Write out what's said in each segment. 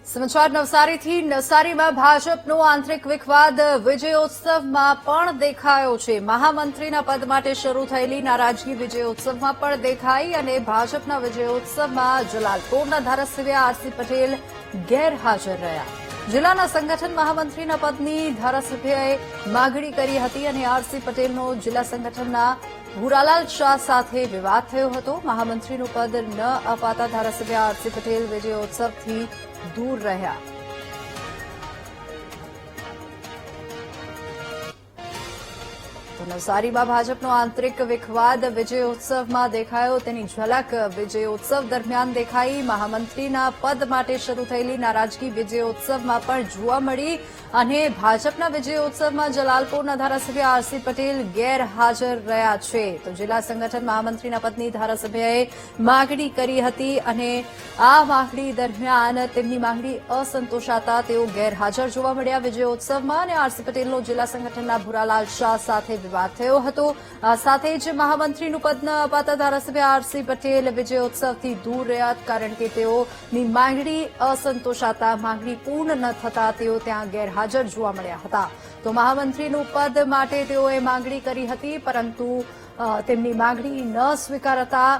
સમાચાર નવસારીથી નવસારીમાં ભાજપનો આંતરિક વિખવાદ વિજયોત્સવમાં પણ દેખાયો છે। મહામંત્રીના પદ માટે શરૂ થયેલી નારાજગી વિજયોત્સવમાં પણ દેખાઈ અને ભાજપના વિજયોત્સવમાં જલાલપોરના ધારાસભ્ય આરસી પટેલ ગેરહાજર રહ્યા। જિલ્લાના સંગઠન મહામંત્રીના પદની ધારાસભ્યએ માગણી કરી હતી અને આરસી પટેલનો જિલ્લા સંગઠનના ભૂરાલાલ શાહ સાથે વિવાદ થયો હતો। મહામંત્રીનું પદ ન અપાતા ધારાસભ્ય આરસી પટેલ વિજયોત્સવથી दूर रहा। तो नवसारीમાં ભાજપનો આંતરિક વિખવાદ વિજયોત્સવમાં દેખાયો તેની ઝલક વિજયોત્સવ દરમિયાન દેખાઈ। મહામંત્રીના પદ માટે શરૂ થયેલી નારાજગી વિજયોત્સવમાં પણ જોવા મળી અને ભાજપના વિજયોત્સવમાં જલાલપોરના ધારાસભ્ય આરસી પટેલ ગેરહાજર રહ્યા છે। તો જિલ્લા સંગઠન મહામંત્રીના પદની ધારાસભ્યએ માગણી કરી હતી અને આ માગણી દરમિયાન તેમની માગણી અસંતોષાતા તેઓ ગેરહાજર જોવા મળ્યા વિજયોત્સવમાં અને આરસી પટેલનો જિલ્લા સંગઠનના ભૂરાલાલ શાહ સાથે વિવાદ થયો હતો। આ સાથે જ મહામંત્રીનું પદ ન અપાતા ધારાસભ્ય આરસી પટેલ વિજયોત્સવથી દૂર રહ્યા કારણ કે તેઓની માંગણી અસંતોષાતા માગણી પૂર્ણ ન થતા તેઓ ત્યાં ગેરહાજર જોવા મળ્યા હતા। તો મહામંત્રીનું પદ માટે તેઓએ માંગણી કરી હતી પરંતુ તેમની માંગણી ન સ્વીકારતા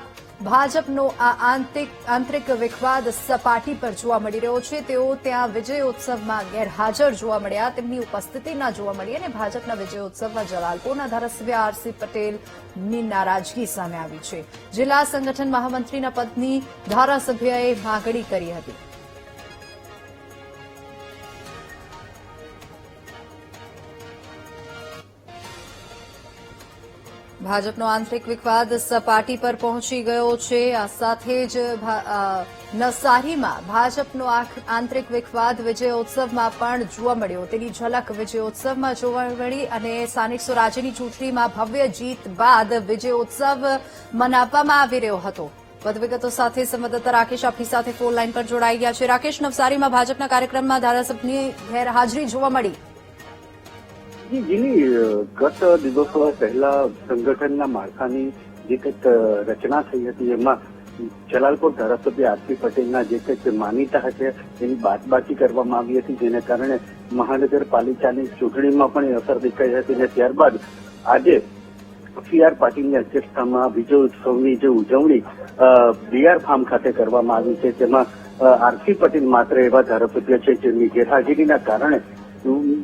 ભાજપનો આ આંતરિક વિખવાદ સપાટી પર જોવા મળી રહ્યો છે। તેઓ ત્યાં વિજયોત્સવમાં ગેરહાજર જોવા મળ્યા, તેમની ઉપસ્થિતિ ન જોવા મળી અને ભાજપના વિજયોત્સવમાં જલાલપોરના ધારાસભ્ય આરસી પટેલની નારાજગી સામે આવી છે। જિલ્લા સંગઠન મહામંત્રીના પદની ધારાસભ્યએ માગણી કરી હતી। ભાજપનો આંતરિક વિખવાદ સપાટી પર પહોંચી ગયો છે। આ સાથે જ નવસારીમાં ભાજપનો આંતરિક વિખવાદ વિજયોત્સવમાં પણ જોવા મળ્યો તેની ઝલક વિજયોત્સવમાં જોવા મળી અને સ્થાનિક સ્વરાજ્યની ચૂંટણીમાં ભવ્ય જીત બાદ વિજયોત્સવ મનાવવામાં આવી રહ્યો હતો। વધુ વિગતો સાથે સંવાદદાતા રાકેશ આપણી સાથે ફોન લાઈન પર જોડાઈ ગયા છે। રાકેશ, નવસારીમાં ભાજપના કાર્યક્રમમાં ધારાસભ્યની ગેરહાજરી જોવા મળી। જેની ગત દિવસો પહેલા સંગઠનના માળખાની જે કંઈક રચના થઈ હતી એમાં જલાલપોર ધારાસભ્ય આરસી પટેલના જે કંઈક માનીતા છે એની બાદબાકી કરવામાં આવી હતી, જેને કારણે મહાનગરપાલિકાની ચૂંટણીમાં પણ એ અસર દેખાઈ હતી અને ત્યારબાદ આજે સીઆર પાટીલની અધ્યક્ષતામાં વિજયોત્સવની જે ઉજવણી બીઆર ફાર્મ ખાતે કરવામાં આવી છે તેમાં આરસી પટેલ માત્ર એવા ધારાસભ્ય છે જેમની ગેરહાજરીના કારણે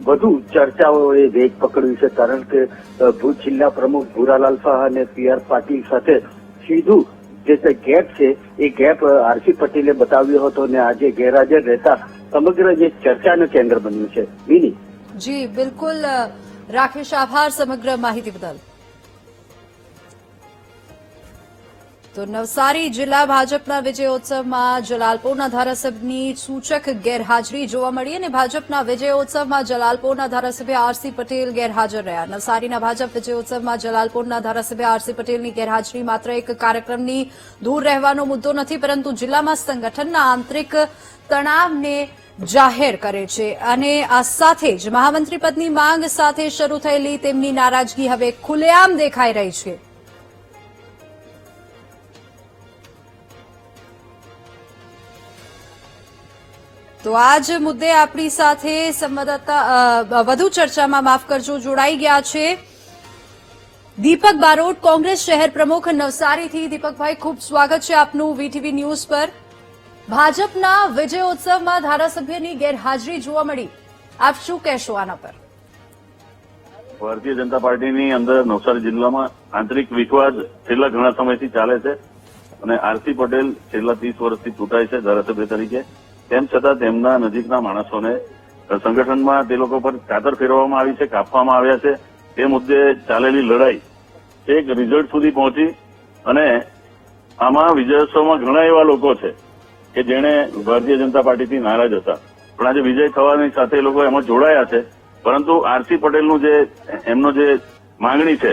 વધુ ચર્ચાઓએ વેગ પકડ્યું છે કારણ કે ભુજ જિલ્લા પ્રમુખ ભૂરાલાલ શાહ અને પીઆર પાટીલ સાથે સીધું જે ગેપ છે એ ગેપ આરસી પટેલે બતાવ્યો હતો અને આજે ગેરહાજર રહેતા સમગ્ર જે ચર્ચાનું કેન્દ્ર બન્યું છે। બીની જી બિલકુલ રાકેશ, આભાર સમગ્ર માહિતી બદલ। તો નવસારી જિલ્લા ભાજપના વિજયોત્સવમાં જલાલપોરના ધારાસભ્યની સૂચક ગેરહાજરી જોવા મળી અને ભાજપના વિજયોત્સવમાં જલાલપોરના ધારાસભ્ય આરસી પટેલ ગેરહાજર રહ્યા। નવસારીના ભાજપ વિજયોત્સવમાં જલાલપોરના ધારાસભ્ય આરસી પટેલની ગેરહાજરી માત્ર એક કાર્યક્રમની દૂર રહેવાનો મુદ્દો નથી પરંતુ જિલ્લામાં સંગઠનના આંતરિક તણાવને જાહેર કરે છે અને આ સાથે જ મહામંત્રી પદની માંગ સાથે શરૂ થયેલી તેમની નારાજગી હવે ખુલ્લેઆમ દેખાઈ રહી છે। તો આ જ મુદ્દે આપણી સાથે સંવાદદાતા વધુ ચર્ચામાં માફ કરજો જોડાઈ ગયા છે દીપક બારોટ, કોંગ્રેસ શહેર પ્રમુખ નવસારીથી। દીપકભાઈ, ખૂબ સ્વાગત છે આપનું વીટીવી ન્યૂઝ પર। ભાજપના વિજયોત્સવમાં ધારાસભ્યની ગેરહાજરી જોવા મળી, આપ શું કહેશો આના પર? ભારતીય જનતા પાર્ટીની અંદર નવસારી જિલ્લામાં આંતરિક વિખવાદ છેલ્લા ઘણા સમયથી ચાલે છે અને આરસી પટેલ છેલ્લા 30 વર્ષથી ચૂંટાય છે ધારાસભ્ય તરીકે। તેમ છતાં તેમના નજીકના માણસોને સંગઠનમાં તે લોકો પર ચાદર ફેરવવામાં આવી છે, કાપવામાં આવ્યા છે। તે મુદ્દે ચાલેલી લડાઈ એક રિઝલ્ટ સુધી પહોંચી અને આમાં વિજયોત્સવમાં ઘણા એવા લોકો છે કે જેણે ભારતીય જનતા પાર્ટીથી નારાજ હતા પણ આજે વિજય થવાની સાથે એ લોકો એમાં જોડાયા છે, પરંતુ આરસી પટેલનું જે એમનો જે માંગણી છે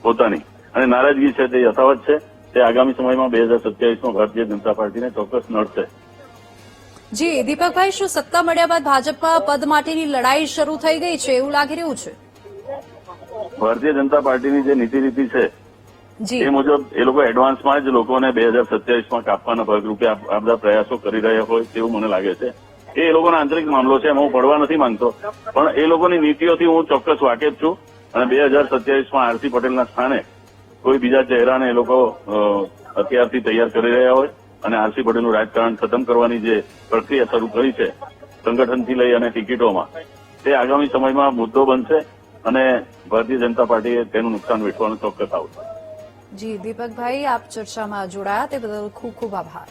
પોતાની અને નારાજગી છે તે યથાવત છે। તે આગામી સમયમાં 2027માં ભારતીય જનતા પાર્ટીને ચોક્કસ નડશે। જી દીપકભાઈ, શું સત્તા મળ્યા બાદ ભાજપમાં પદ માટેની લડાઈ શરૂ થઈ ગઈ છે એવું લાગી રહ્યું છે? ભારતીય જનતા પાર્ટીની જે નીતિ રીતિ છે એ મુજબ એ લોકો એડવાન્સમાં જ લોકોને 2027માં કાપવાના ભાગરૂપે આ બધા પ્રયાસો કરી રહ્યા હોય તેવું મને લાગે છે। એ લોકોનો આંતરિક મામલો છે, એમાં હું પડવા નથી માંગતો, પણ એ લોકોની નીતિઓથી હું ચોક્કસ વાકેફ છું. અને 2027માં આરસી પટેલના સ્થાને કોઈ બીજા ચહેરાને એ લોકો અત્યારથી તૈયાર કરી રહ્યા હોય અને આરસી પટેલનું રાજકારણ ખતમ કરવાની જે પ્રક્રિયા શરૂ કરી છે સંગઠનથી લઈ અને ટિકિટોમાં, તે આગામી સમયમાં મુદ્દો બનશે અને ભારતીય જનતા પાર્ટીએ તેનું નુકસાન વેઠવાનું ચોક્કસ આવશે. જી દીપકભાઈ, આપ ચર્ચામાં જોડાયા તે બદલ ખૂબ ખૂબ આભાર.